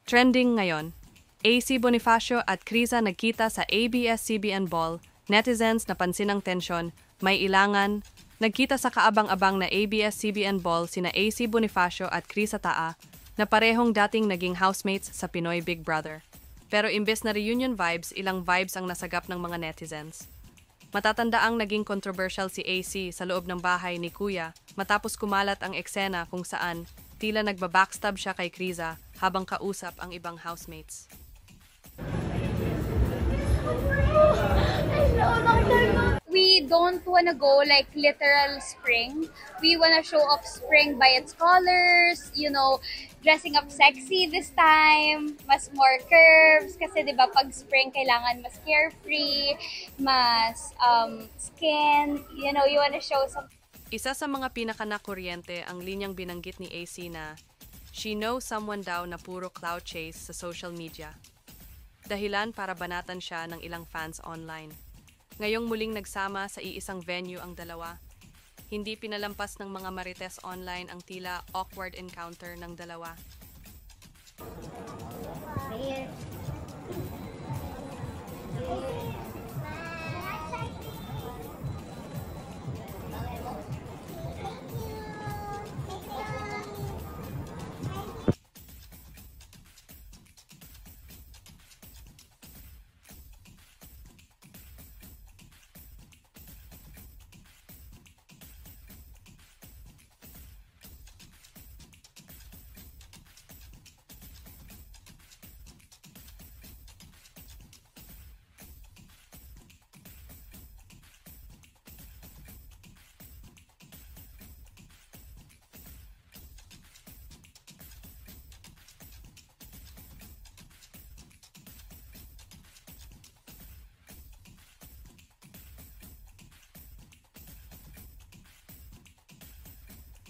Trending ngayon, AC Bonifacio at Criza nagkita sa ABS-CBN Ball, netizens napansin ang tensyon, may ilangan, nagkita sa kaabang-abang na ABS-CBN Ball sina AC Bonifacio at Criza Taa, na parehong dating naging housemates sa Pinoy Big Brother. Pero imbes na reunion vibes, ilang vibes ang nasagap ng mga netizens. Matatandaang naging controversial si AC sa loob ng bahay ni Kuya matapos kumalat ang eksena kung saan tila nagbabackstab siya kay Criza habang kausap ang ibang housemates. We don't wanna go like literal spring. We wanna show off spring by its colors, dressing up sexy this time, mas more curves, kasi di ba pag spring kailangan mas carefree, mas skin, you wanna show some. Isa sa mga pinaka-nakuryente ang linyang binanggit ni AC na she knows someone daw na puro clout chase sa social media. Dahilan para banatan siya ng ilang fans online. Ngayong muling nagsama sa iisang venue ang dalawa, hindi pinalampas ng mga marites online ang tila awkward encounter ng dalawa.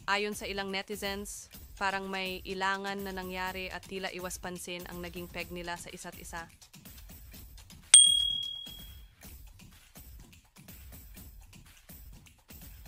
Ayon sa ilang netizens, parang may ilangan na nangyari at tila iwas pansin ang naging peg nila sa isa't isa.